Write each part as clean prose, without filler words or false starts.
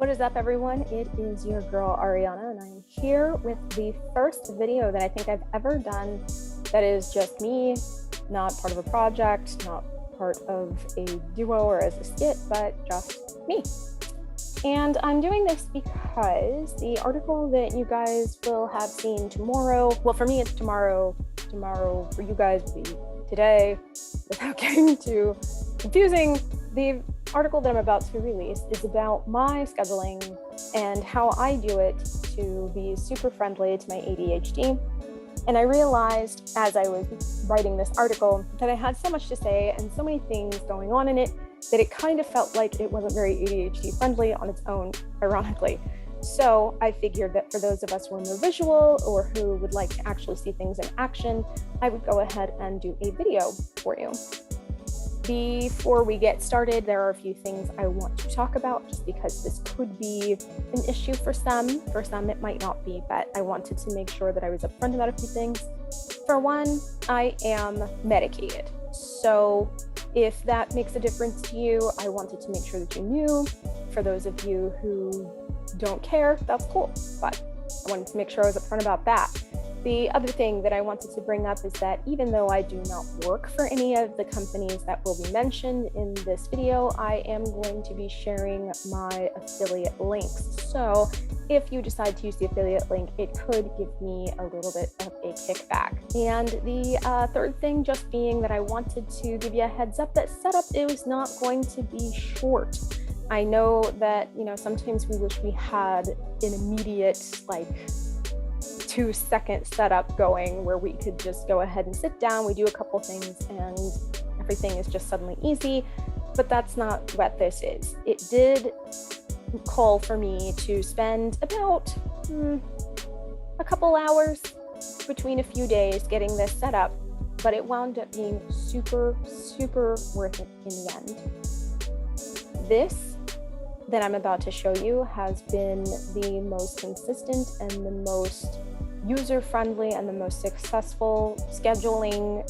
What is up, everyone? It is your girl Ariana, and I'm here with the first video that I think I've ever done that is just me, not part of a project, not part of a duo or as a skit, but just me. And I'm doing this because the article that you guys will have seen tomorrow, well, for me it's tomorrow for you guys will be today, without getting too confusing. The article that I'm about to release is about my scheduling and how I do it to be super friendly to my ADHD. And I realized as I was writing this article that I had so much to say and so many things going on in it that it kind of felt like it wasn't very ADHD friendly on its own, ironically. So I figured that for those of us who are more visual or who would like to actually see things in action, I would go ahead and do a video for you. Before we get started, there are a few things I want to talk about just because this could be an issue for some. For some, it might not be, but I wanted to make sure that I was upfront about a few things. For one, I am medicated. So if that makes a difference to you, I wanted to make sure that you knew. For those of you who don't care, that's cool, but I wanted to make sure I was upfront about that. The other thing that I wanted to bring up is that even though I do not work for any of the companies that will be mentioned in this video, I am going to be sharing my affiliate links. So if you decide to use the affiliate link, it could give me a little bit of a kickback. And the third thing just being that I wanted to give you a heads up that setup is not going to be short. I know that, sometimes we wish we had an immediate, 2-second setup going where we could just go ahead and sit down, we do a couple things and everything is just suddenly easy, but that's not what this is. It did call for me to spend about a couple hours between a few days getting this set up, but it wound up being super worth it in the end. This that I'm about to show you has been the most consistent and the most user-friendly and the most successful scheduling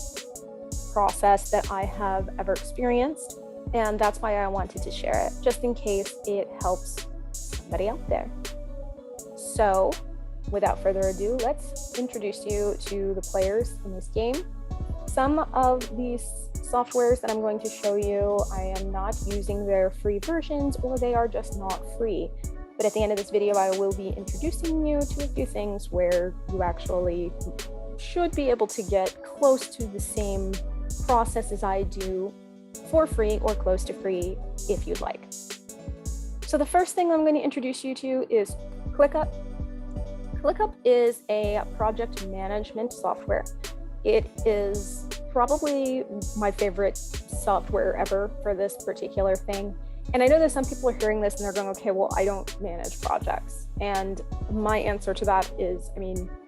process that I have ever experienced. And that's why I wanted to share it, just in case it helps somebody out there. So without further ado, let's introduce you to the players in this game. Some of these softwares that I'm going to show you, I am not using their free versions, or they are just not free. But at the end of this video, I will be introducing you to a few things where you actually should be able to get close to the same process as I do for free or close to free if you'd like. So the first thing I'm going to introduce you to is ClickUp. ClickUp is a project management software. It is probably my favorite software ever for this particular thing. And I know that some people are hearing this and they're going, okay, well, I don't manage projects. And my answer to that is,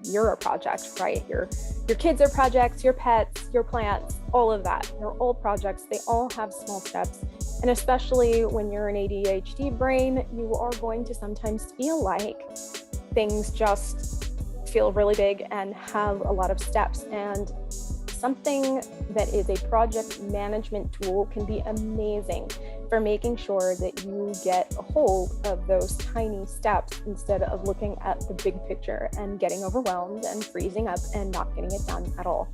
you're a project, right? Your kids are projects, your pets, your plants, all of that. They're all projects. They all have small steps. And especially when you're an ADHD brain, you are going to sometimes feel like things just feel really big and have a lot of steps. And something that is a project management tool can be amazing for making sure that you get a hold of those tiny steps instead of looking at the big picture and getting overwhelmed and freezing up and not getting it done at all.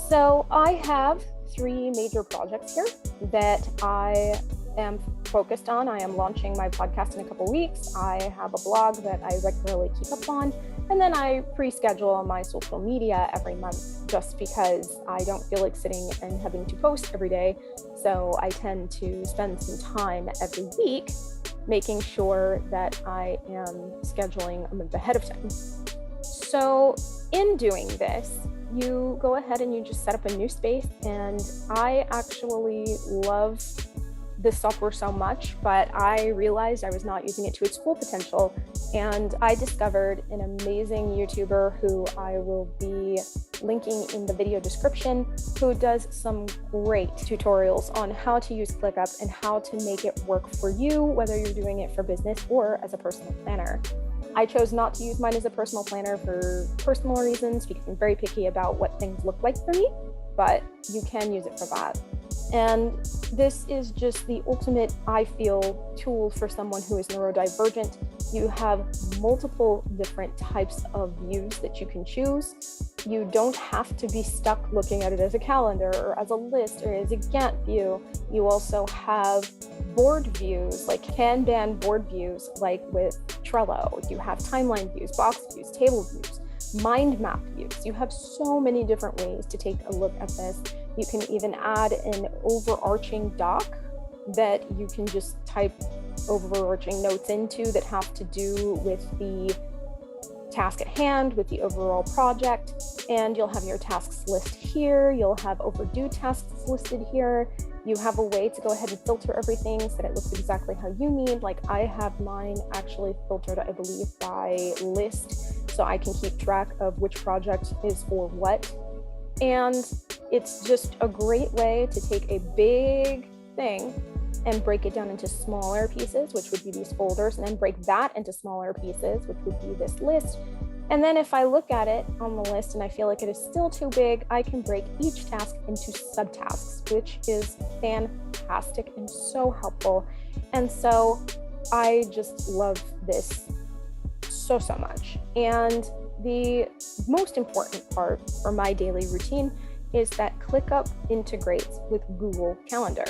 So I have 3 major projects here that I am focused on. I am launching my podcast in a couple weeks. I have a blog that I regularly keep up on. And then I pre-schedule my social media every month just because I don't feel like sitting and having to post every day. So I tend to spend some time every week making sure that I am scheduling a month ahead of time. So in doing this, you go ahead and you just set up a new space. And I actually love this software so much, but I realized I was not using it to its full potential. And I discovered an amazing YouTuber who I will be linking in the video description, who does some great tutorials on how to use ClickUp and how to make it work for you, whether you're doing it for business or as a personal planner. I chose not to use mine as a personal planner for personal reasons because I'm very picky about what things look like for me, but you can use it for that. And this is just the ultimate, I feel, tool for someone who is neurodivergent. You have multiple different types of views that you can choose. You don't have to be stuck looking at it as a calendar or as a list or as a Gantt view. You also have board views, like Kanban board views, like with Trello. You have timeline views, box views, table views, mind map views. You have so many different ways to take a look at this. You can even add an overarching doc that you can just type overarching notes into that have to do with the task at hand, with the overall project. And you'll have your tasks list here. You'll have overdue tasks listed here. You have a way to go ahead and filter everything so that it looks exactly how you need. Like I have mine actually filtered, I believe, by list, so I can keep track of which project is for what. And it's just a great way to take a big thing and break it down into smaller pieces, which would be these folders, and then break that into smaller pieces, which would be this list. And then if I look at it on the list and I feel like it is still too big, I can break each task into subtasks, which is fantastic and so helpful. And so I just love this so much. And the most important part for my daily routine is that ClickUp integrates with Google Calendar.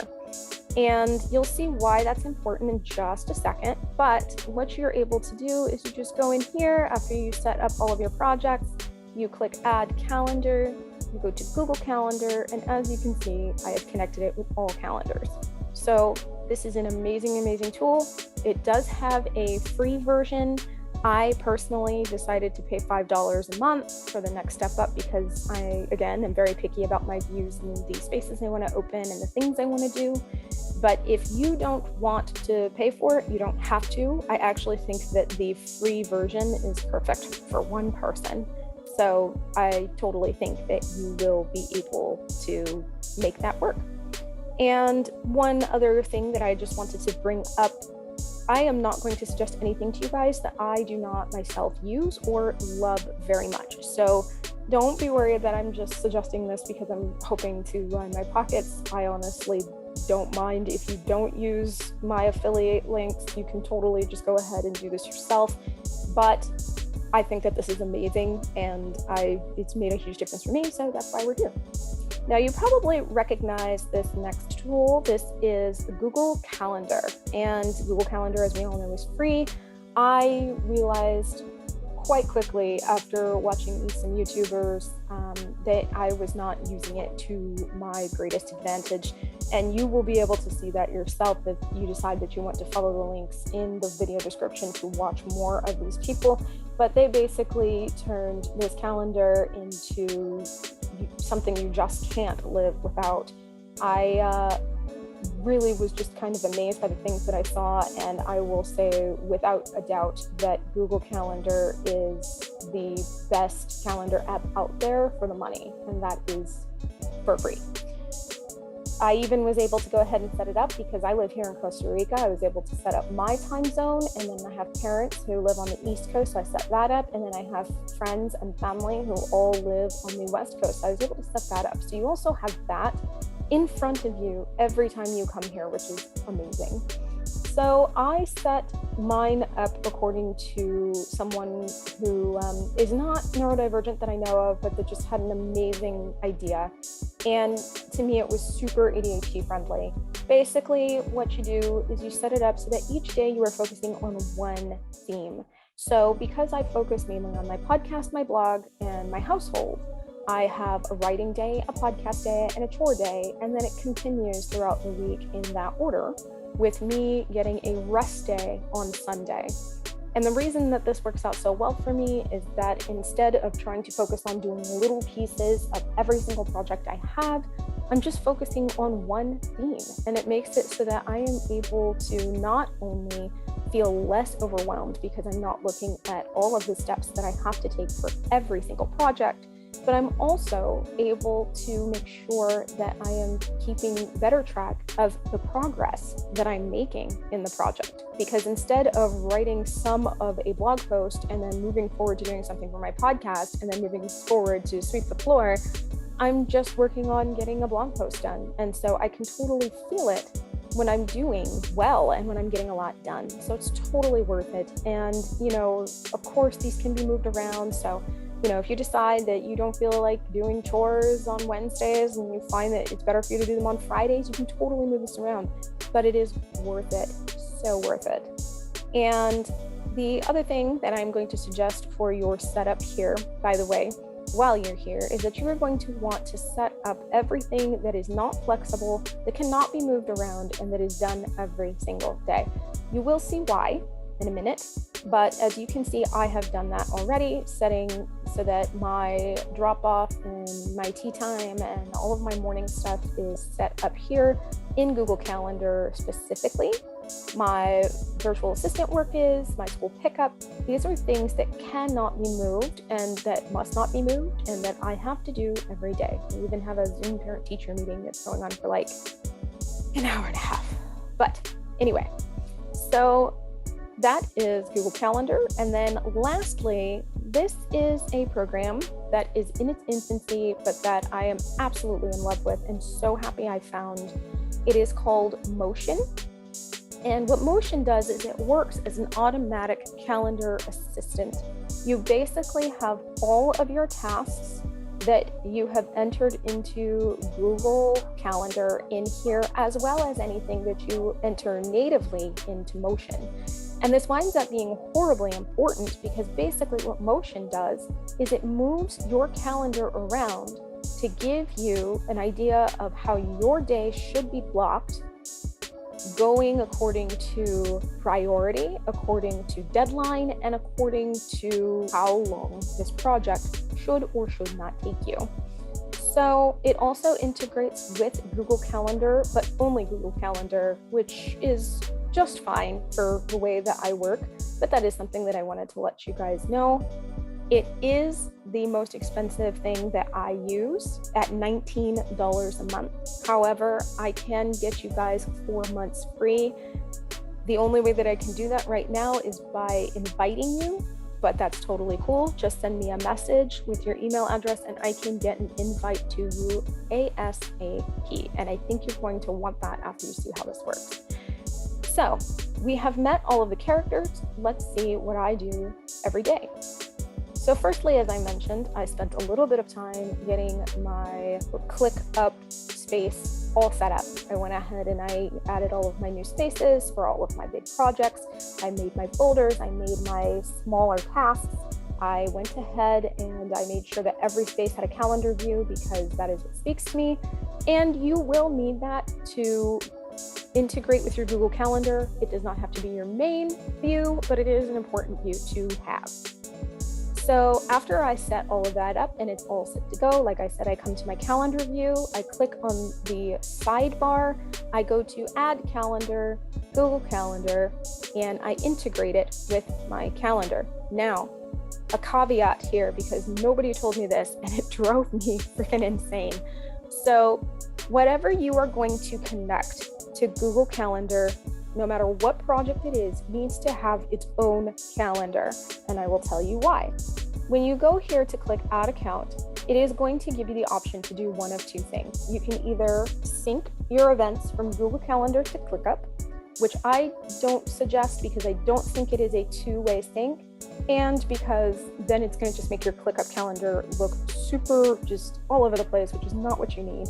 And you'll see why that's important in just a second. But what you're able to do is you just go in here after you set up all of your projects, you click Add Calendar, you go to Google Calendar, and as you can see, I have connected it with all calendars. So this is an amazing tool. It does have a free version. I personally decided to pay $5 a month for the next step up because I, again, am very picky about my views and the spaces I want to open and the things I want to do. But if you don't want to pay for it, you don't have to. I actually think that the free version is perfect for one person. So I totally think that you will be able to make that work. And one other thing that I just wanted to bring up, I am not going to suggest anything to you guys that I do not myself use or love very much. So don't be worried that I'm just suggesting this because I'm hoping to line my pockets. I honestly don't mind if you don't use my affiliate links. You can totally just go ahead and do this yourself. But I think that this is amazing and it's made a huge difference for me. So that's why we're here. Now you probably recognize this next tool. This is Google Calendar, and Google Calendar, as we all know, is free. I realized quite quickly after watching some YouTubers that I was not using it to my greatest advantage. And you will be able to see that yourself if you decide that you want to follow the links in the video description to watch more of these people. But they basically turned this calendar into something you just can't live without. I really was just kind of amazed by the things that I saw, and I will say without a doubt that Google Calendar is the best calendar app out there for the money, and that is for free. I even was able to go ahead and set it up because I live here in Costa Rica. I was able to set up my time zone, and then I have parents who live on the East Coast, so I set that up, and then I have friends and family who all live on the West Coast, so I was able to set that up. So you also have that in front of you every time you come here, which is amazing. So I set mine up according to someone who is not neurodivergent that I know of, but that just had an amazing idea. And to me, it was super ADHD-friendly. Basically, what you do is you set it up so that each day you are focusing on one theme. So because I focus mainly on my podcast, my blog, and my household, I have a writing day, a podcast day, and a chore day, and then it continues throughout the week in that order, with me getting a rest day on Sunday. And the reason that this works out so well for me is that instead of trying to focus on doing little pieces of every single project I have, I'm just focusing on one theme. And it makes it so that I am able to not only feel less overwhelmed because I'm not looking at all of the steps that I have to take for every single project, but I'm also able to make sure that I am keeping better track of the progress that I'm making in the project. Because instead of writing some of a blog post and then moving forward to doing something for my podcast and then moving forward to sweep the floor, I'm just working on getting a blog post done. And so I can totally feel it when I'm doing well and when I'm getting a lot done. So it's totally worth it. And, of course, these can be moved around. So, if you decide that you don't feel like doing chores on Wednesdays and you find that it's better for you to do them on Fridays, you can totally move this around. But it is worth it. So worth it. And the other thing that I'm going to suggest for your setup here, by the way, while you're here, is that you are going to want to set up everything that is not flexible, that cannot be moved around, and that is done every single day. You will see why in a minute, but as you can see, I have done that already, setting so that my drop off and my tea time and all of my morning stuff is set up here in Google Calendar specifically. My virtual assistant work is, my school pickup. These are things that cannot be moved and that must not be moved and that I have to do every day. We even have a Zoom parent-teacher meeting that's going on for like an hour and a half. But anyway, so that is Google Calendar. And then lastly, this is a program that is in its infancy, but that I am absolutely in love with and so happy I found. It is called Motion. And what Motion does is it works as an automatic calendar assistant. You basically have all of your tasks that you have entered into Google Calendar in here, as well as anything that you enter natively into Motion. And this winds up being horribly important because basically what Motion does is it moves your calendar around to give you an idea of how your day should be blocked, going according to priority, according to deadline, and according to how long this project should or should not take you. So it also integrates with Google Calendar, but only Google Calendar, which is just fine for the way that I work, but that is something that I wanted to let you guys know. It is the most expensive thing that I use at $19 a month. However, I can get you guys 4 months free. The only way that I can do that right now is by inviting you, but that's totally cool. Just send me a message with your email address and I can get an invite to you ASAP. And I think you're going to want that after you see how this works. So we have met all of the characters. Let's see what I do every day. So firstly, as I mentioned, I spent a little bit of time getting my ClickUp space all set up. I went ahead and I added all of my new spaces for all of my big projects. I made my folders, I made my smaller tasks. I went ahead and I made sure that every space had a calendar view because that is what speaks to me. And you will need that to integrate with your Google Calendar. It does not have to be your main view, but it is an important view to have. So after I set all of that up and it's all set to go, like I said, I come to my calendar view, I click on the sidebar, I go to add calendar, Google Calendar, and I integrate it with my calendar. Now, a caveat here because nobody told me this and it drove me freaking insane. So whatever you are going to connect to Google Calendar, no matter what project it is, needs to have its own calendar, and I will tell you why. When you go here to click Add Account, it is going to give you the option to do one of two things. You can either sync your events from Google Calendar to ClickUp, which I don't suggest because I don't think it is a two-way sync, and because then it's going to just make your ClickUp calendar look super just all over the place, which is not what you need.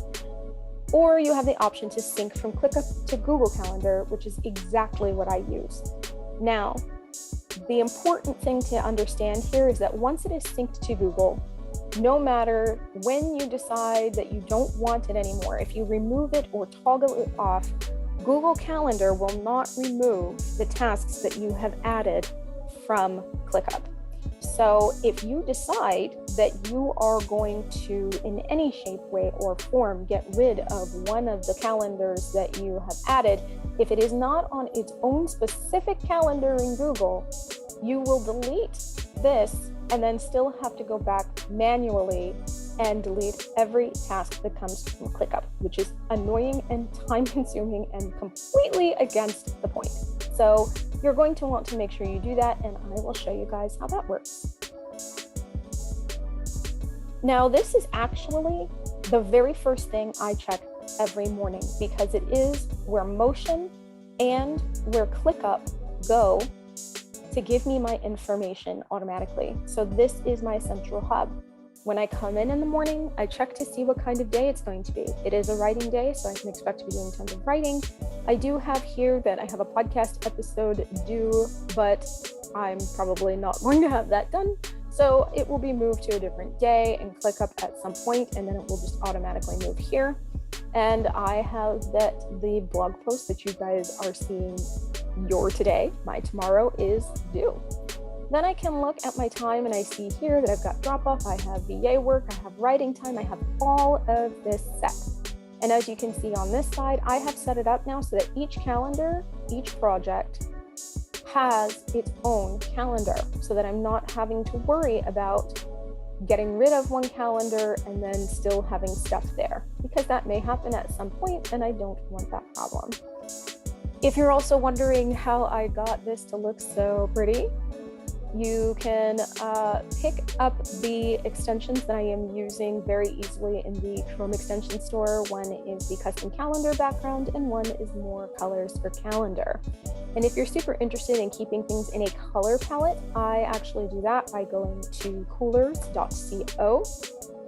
Or you have the option to sync from ClickUp to Google Calendar, which is exactly what I use. Now, the important thing to understand here is that once it is synced to Google, no matter when you decide that you don't want it anymore, if you remove it or toggle it off, Google Calendar will not remove the tasks that you have added from ClickUp. So if you decide that you are going to, in any shape, way, or form, get rid of one of the calendars that you have added, if it is not on its own specific calendar in Google, you will delete this and then still have to go back manually and delete every task that comes from ClickUp, which is annoying and time-consuming and completely against the point. So you're going to want to make sure you do that, and I will show you guys how that works. Now, this is actually the very first thing I check every morning, because it is where Motion and where ClickUp go to give me my information automatically. So this is my central hub. When I come in the morning, I check to see what kind of day it's going to be. It is a writing day, so I can expect to be doing tons of writing. I do have here that I have a podcast episode due, but I'm probably not going to have that done. So it will be moved to a different day and ClickUp at some point, and then it will just automatically move here. And I have that the blog post that you guys are seeing your today, my tomorrow, is due. Then I can look at my time and I see here that I've got drop off, I have VA work, I have writing time, I have all of this set. And as you can see on this side, I have set it up now so that each calendar, each project has its own calendar, so that I'm not having to worry about getting rid of one calendar and then still having stuff there, because that may happen at some point and I don't want that problem. If you're also wondering how I got this to look so pretty, you can pick up the extensions that I am using very easily in the Chrome extension store. One is the custom calendar background and one is more colors for calendar. And if you're super interested in keeping things in a color palette, I actually do that by going to coolers.co.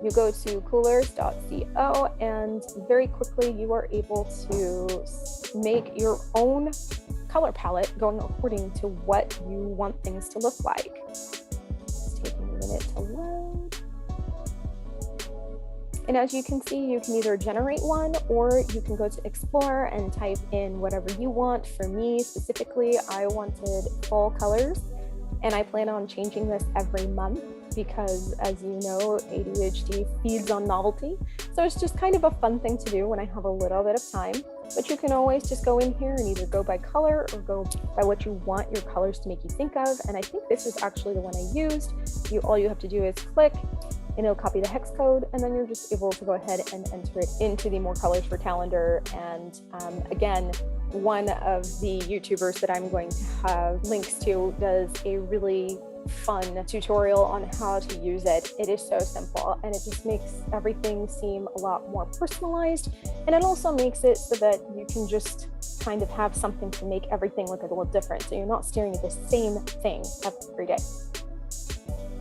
You go to coolers.co and very quickly you are able to make your own color palette going according to what you want things to look like. It's taking a minute to load. And as you can see, you can either generate one or you can go to Explore and type in whatever you want. For me specifically, I wanted fall colors, and I plan on changing this every month because, as you know, ADHD feeds on novelty. So it's just kind of a fun thing to do when I have a little bit of time. But you can always just go in here and either go by color or go by what you want your colors to make you think of. And I think this is actually the one I used. All you have to do is click and it'll copy the hex code, and then you're just able to go ahead and enter it into the more colors for calendar. And again, one of the YouTubers that I'm going to have links to does a really fun tutorial on how to use it. It is so simple and it just makes everything seem a lot more personalized, and it also makes it so that you can just kind of have something to make everything look a little different, so you're not staring at the same thing every day.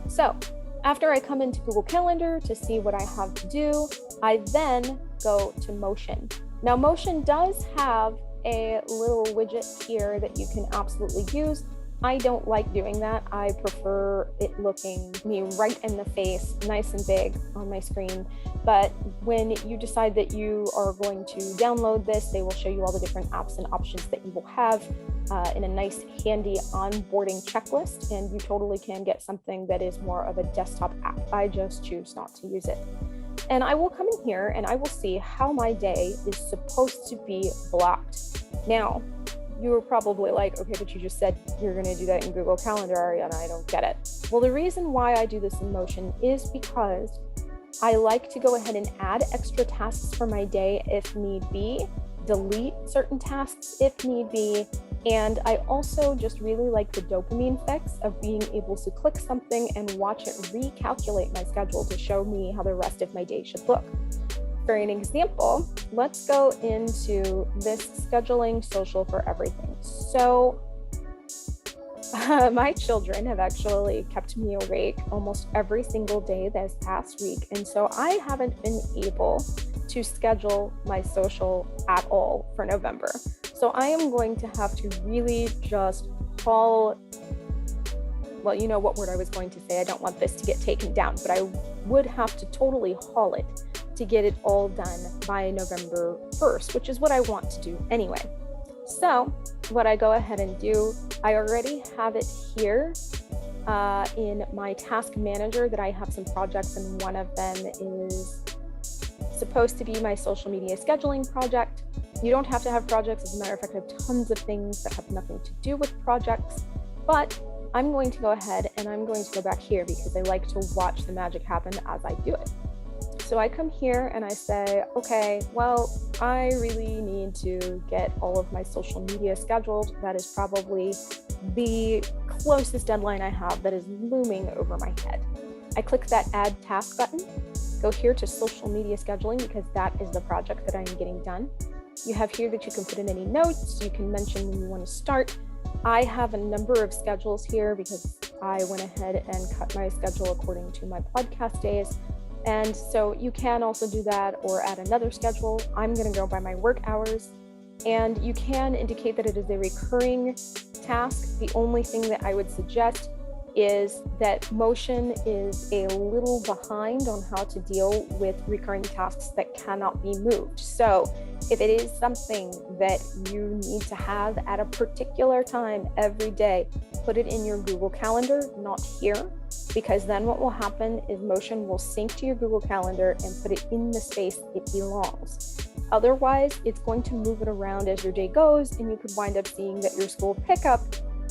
So after I come into Google Calendar to see what I have to do, I then go to Motion. Now Motion does have a little widget here that you can absolutely use. I don't like doing that. I prefer it looking me right in the face, nice and big on my screen. But when you decide that you are going to download this, they will show you all the different apps and options that you will have in a nice handy onboarding checklist. And you totally can get something that is more of a desktop app. I just choose not to use it. And I will come in here and I will see how my day is supposed to be blocked. Now, you were probably like, okay, but you just said you're going to do that in Google Calendar, Ariana. I don't get it. Well, the reason why I do this in Motion is because I like to go ahead and add extra tasks for my day if need be, delete certain tasks if need be, and I also just really like the dopamine effects of being able to click something and watch it recalculate my schedule to show me how the rest of my day should look. For an example, let's go into this scheduling social for everything. So my children have actually kept me awake almost every single day this past week. And so I haven't been able to schedule my social at all for November. So I am going to have to really just haul, well, you know what word I was going to say. I don't want this to get taken down, but I would have to totally haul it to get it all done by November 1st, which is what I want to do anyway. So what I go ahead and do, I already have it here in my task manager that I have some projects, and one of them is supposed to be my social media scheduling project. You don't have to have projects. As a matter of fact, I have tons of things that have nothing to do with projects, but I'm going to go ahead and I'm going to go back here because I like to watch the magic happen as I do it. So I come here and I say, okay, well, I really need to get all of my social media scheduled. That is probably the closest deadline I have that is looming over my head. I click that add task button Go here to social media scheduling because that is the project that I'm getting done. You have here that you can put in any notes. You can mention when you want to start. I have a number of schedules here because I went ahead and cut my schedule according to my podcast days. And so you can also do that or add another schedule. I'm going to go by my work hours. And you can indicate that it is a recurring task. The only thing that I would suggest is that Motion is a little behind on how to deal with recurring tasks that cannot be moved. So if it is something that you need to have at a particular time every day, put it in your Google Calendar, not here, because then what will happen is Motion will sync to your Google Calendar and put it in the space it belongs. Otherwise, it's going to move it around as your day goes, and you could wind up seeing that your school pickup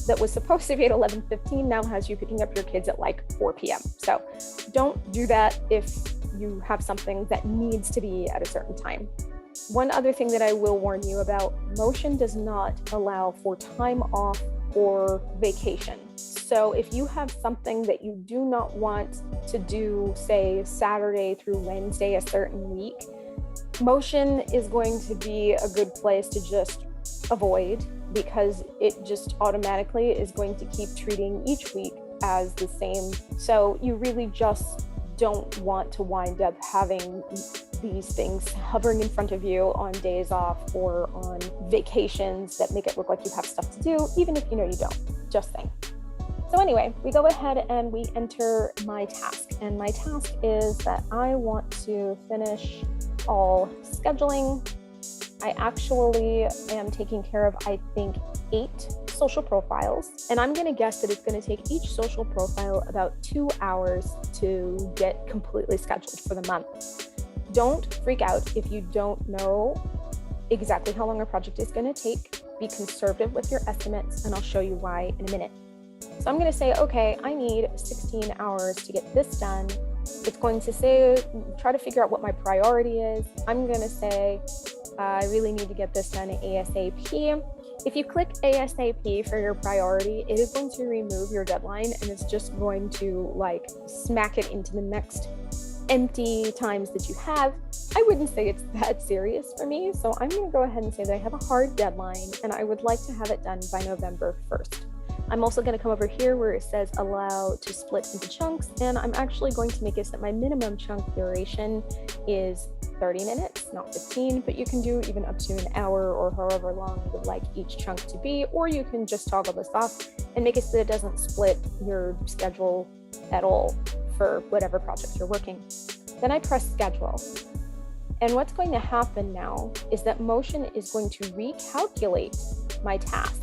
that was supposed to be at 11:15 now has you picking up your kids at like 4 p.m. So don't do that if you have something that needs to be at a certain time. One other thing that I will warn you about, Motion does not allow for time off or vacation. So if you have something that you do not want to do, say Saturday through Wednesday, a certain week, Motion is going to be a good place to just avoid, because it just automatically is going to keep treating each week as the same. So you really just don't want to wind up having these things hovering in front of you on days off or on vacations that make it look like you have stuff to do, even if you know you don't. Just saying. So anyway, we go ahead and we enter my task. And my task is that I want to finish all scheduling. I actually am taking care of, I think, 8 social profiles. And I'm going to guess that it's going to take each social profile about 2 hours to get completely scheduled for the month. Don't freak out if you don't know exactly how long a project is going to take. Be conservative with your estimates, and I'll show you why in a minute. So I'm going to say, okay, I need 16 hours to get this done. It's going to say, try to figure out what my priority is. I'm going to say, I really need to get this done ASAP. If you click ASAP for your priority, it is going to remove your deadline, and it's just going to like smack it into the next empty times that you have. I wouldn't say it's that serious for me, so I'm going to go ahead and say that I have a hard deadline and I would like to have it done by November 1st. I'm also going to come over here where it says allow to split into chunks, and I'm actually going to make it so that my minimum chunk duration is 30 minutes, not 15, but you can do even up to an hour or however long you would like each chunk to be, or you can just toggle this off and make it so that it doesn't split your schedule at all for whatever project you're working. Then I press schedule. And what's going to happen now is that Motion is going to recalculate my task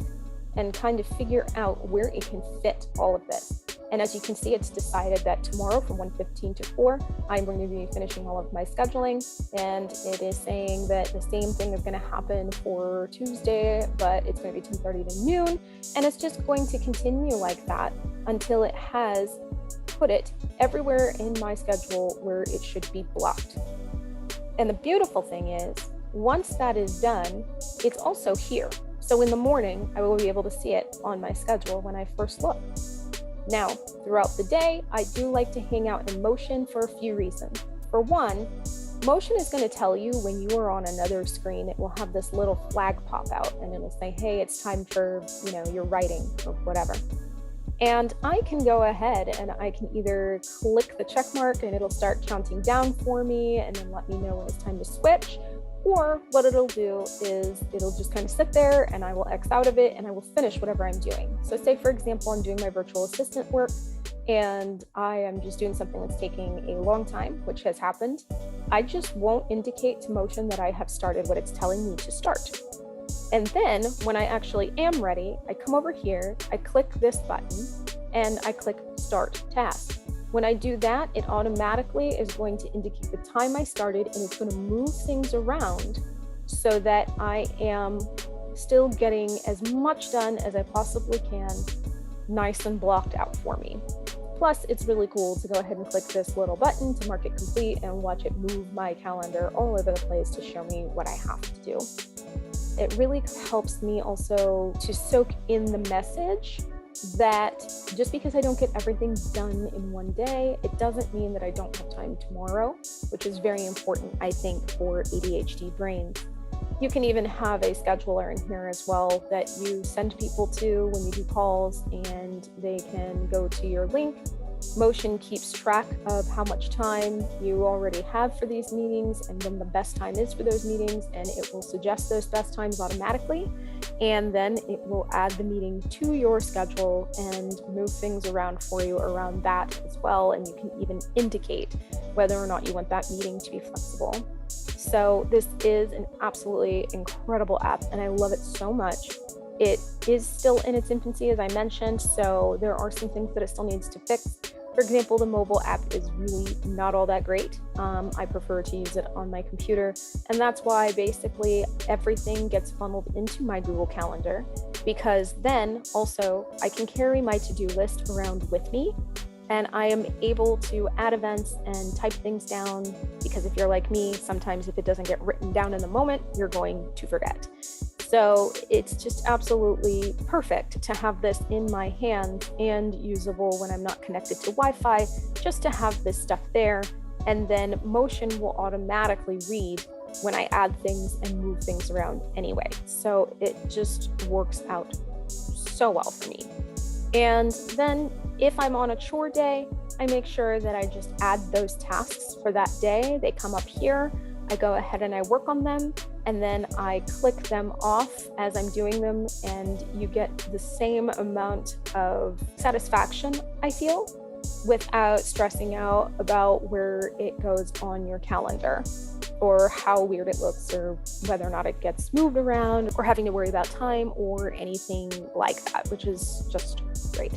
and kind of figure out where it can fit all of this. And as you can see, it's decided that tomorrow from 1:15 to 4, I'm going to be finishing all of my scheduling. And it is saying that the same thing is going to happen for Tuesday, but it's going to be 10:30 to noon. And it's just going to continue like that until it has put it everywhere in my schedule where it should be blocked. And the beautiful thing is, once that is done, it's also here. So in the morning, I will be able to see it on my schedule when I first look. Now, throughout the day, I do like to hang out in Motion for a few reasons. For one, Motion is going to tell you when you are on another screen, it will have this little flag pop out and it'll say, hey, it's time for, your writing or whatever. And I can go ahead and I can either click the check mark and it'll start counting down for me and then let me know when it's time to switch. Or what it'll do is it'll just kind of sit there and I will X out of it and I will finish whatever I'm doing. So say, for example, I'm doing my virtual assistant work and I am just doing something that's taking a long time, which has happened. I just won't indicate to Motion that I have started what it's telling me to start. And then when I actually am ready, I come over here, I click this button and I click Start Task. When I do that, it automatically is going to indicate the time I started and it's going to move things around so that I am still getting as much done as I possibly can, nice and blocked out for me. Plus, it's really cool to go ahead and click this little button to mark it complete and watch it move my calendar all over the place to show me what I have to do. It really helps me also to soak in the message that just because I don't get everything done in one day, it doesn't mean that I don't have time tomorrow, which is very important, I think, for ADHD brains. You can even have a scheduler in here as well that you send people to when you do calls, and they can go to your link. Motion keeps track of how much time you already have for these meetings and when the best time is for those meetings, and it will suggest those best times automatically. And then it will add the meeting to your schedule and move things around for you around that as well. And you can even indicate whether or not you want that meeting to be flexible. So this is an absolutely incredible app, and I love it so much. It is still in its infancy, as I mentioned, so there are some things that it still needs to fix. For example, the mobile app is really not all that great. I prefer to use it on my computer, and that's why basically everything gets funneled into my Google Calendar, because then also I can carry my to-do list around with me, and I am able to add events and type things down, because if you're like me, sometimes if it doesn't get written down in the moment, you're going to forget. So it's just absolutely perfect to have this in my hand and usable when I'm not connected to Wi-Fi, just to have this stuff there. And then Motion will automatically read when I add things and move things around anyway. So it just works out so well for me. And then if I'm on a chore day, I make sure that I just add those tasks for that day. They come up here. I go ahead and I work on them, and then I click them off as I'm doing them, and you get the same amount of satisfaction, I feel, without stressing out about where it goes on your calendar or how weird it looks or whether or not it gets moved around or having to worry about time or anything like that, which is just great.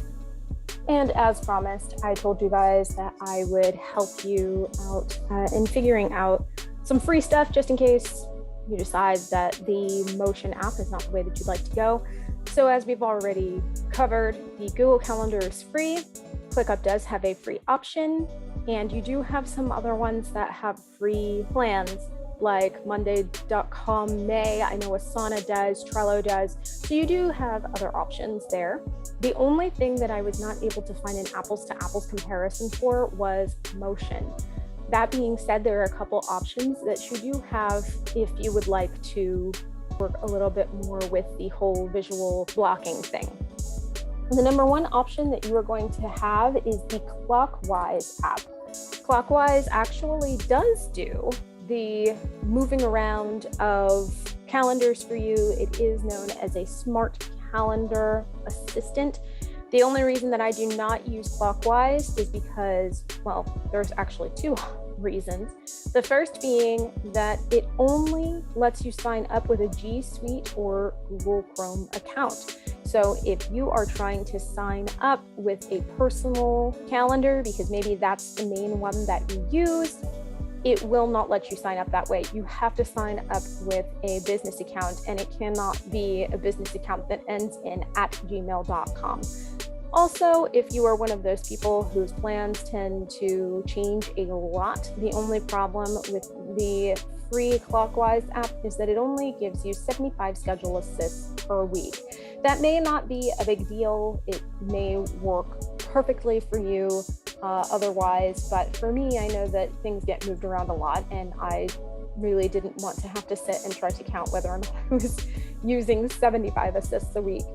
And as promised, I told you guys that I would help you out in figuring out some free stuff just in case you decide that the Motion app is not the way that you'd like to go. So as we've already covered, the Google Calendar is free. ClickUp does have a free option, and you do have some other ones that have free plans, like Monday.com May. I know Asana does, Trello does. So you do have other options there. The only thing that I was not able to find an apples to apples comparison for was Motion. That being said, there are a couple options that you do have if you would like to work a little bit more with the whole visual blocking thing. The number one option that you are going to have is the Clockwise app. Clockwise actually does do the moving around of calendars for you. It is known as a smart calendar assistant. The only reason that I do not use Clockwise is because, well, there's actually two reasons. The first being that it only lets you sign up with a G Suite or Google Chrome account. So if you are trying to sign up with a personal calendar, because maybe that's the main one that you use, it will not let you sign up that way. You have to sign up with a business account, and it cannot be a business account that ends in @gmail.com. Also, if you are one of those people whose plans tend to change a lot, the only problem with the free Clockwise app is that it only gives you 75 schedule assists per week. That may not be a big deal. It may work perfectly for you otherwise, but for me, I know that things get moved around a lot, and I really didn't want to have to sit and try to count whether or not I was using 75 assists a week.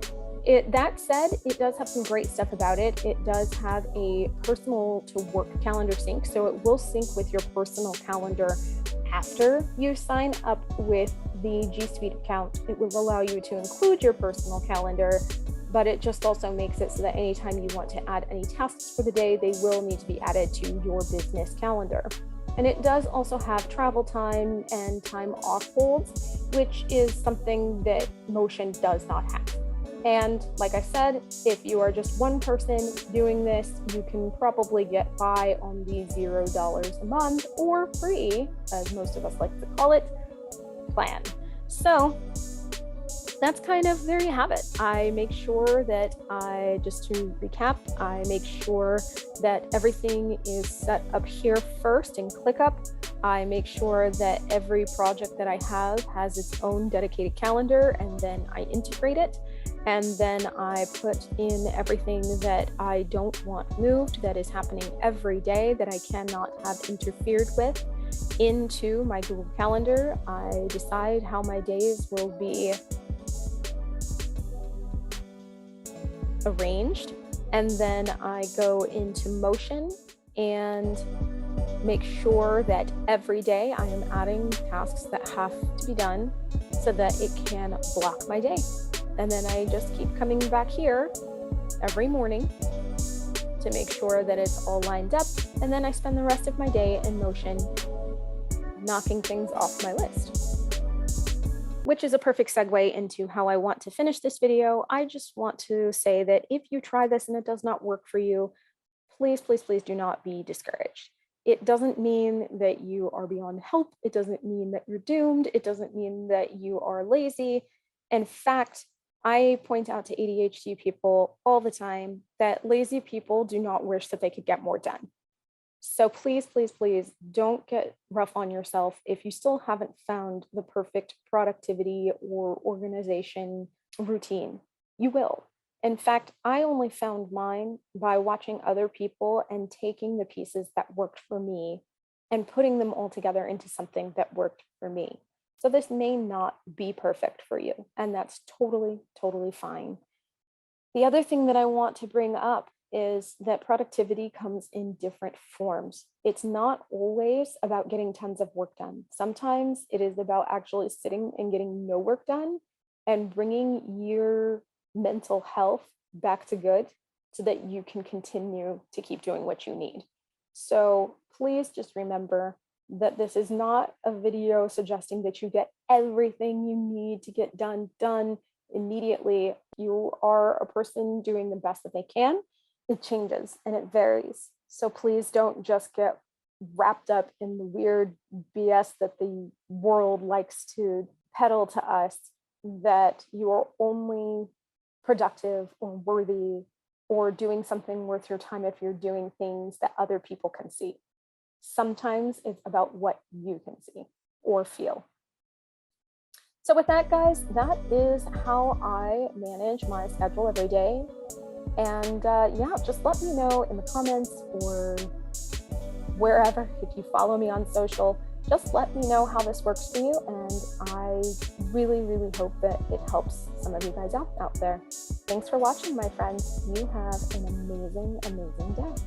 That said, it does have some great stuff about it. It does have a personal to work calendar sync, so it will sync with your personal calendar after you sign up with the G Suite account. It will allow you to include your personal calendar, but it just also makes it so that anytime you want to add any tasks for the day, they will need to be added to your business calendar. And it does also have travel time and time off holds, which is something that Motion does not have. And like I said, if you are just one person doing this, you can probably get by on the $0 a month or free, as most of us like to call it, plan. So that's kind of, there you have it. I make sure that just to recap, I make sure that everything is set up here first in ClickUp. I make sure that every project that I have has its own dedicated calendar, and then I integrate it. And then I put in everything that I don't want moved, that is happening every day, that I cannot have interfered with, into my Google Calendar. I decide how my days will be arranged, and then I go into Motion and make sure that every day I am adding tasks that have to be done so that it can block my day. And then I just keep coming back here every morning to make sure that it's all lined up. And then I spend the rest of my day in Motion, knocking things off my list. Which is a perfect segue into how I want to finish this video. I just want to say that if you try this and it does not work for you, please, please, please do not be discouraged. It doesn't mean that you are beyond help. It doesn't mean that you're doomed. It doesn't mean that you are lazy. In fact, I point out to ADHD people all the time that lazy people do not wish that they could get more done. So please, please, please don't get rough on yourself if you still haven't found the perfect productivity or organization routine. You will. In fact, I only found mine by watching other people and taking the pieces that worked for me and putting them all together into something that worked for me. So this may not be perfect for you, and that's totally, totally fine. The other thing that I want to bring up is that productivity comes in different forms. It's not always about getting tons of work done. Sometimes it is about actually sitting and getting no work done and bringing your mental health back to good so that you can continue to keep doing what you need. So please just remember that this is not a video suggesting that you get everything you need to get done immediately. You are a person doing the best that they can. It changes and it varies. So please don't just get wrapped up in the weird BS that the world likes to peddle to us, that you are only productive or worthy or doing something worth your time if you're doing things that other people can see. Sometimes it's about what you can see or feel. So with that, guys, that is how I manage my schedule every day. And yeah, just let me know in the comments or wherever, if you follow me on social, just let me know how this works for you. And I really, really hope that it helps some of you guys out there. Thanks for watching, my friends. You have an amazing, amazing day.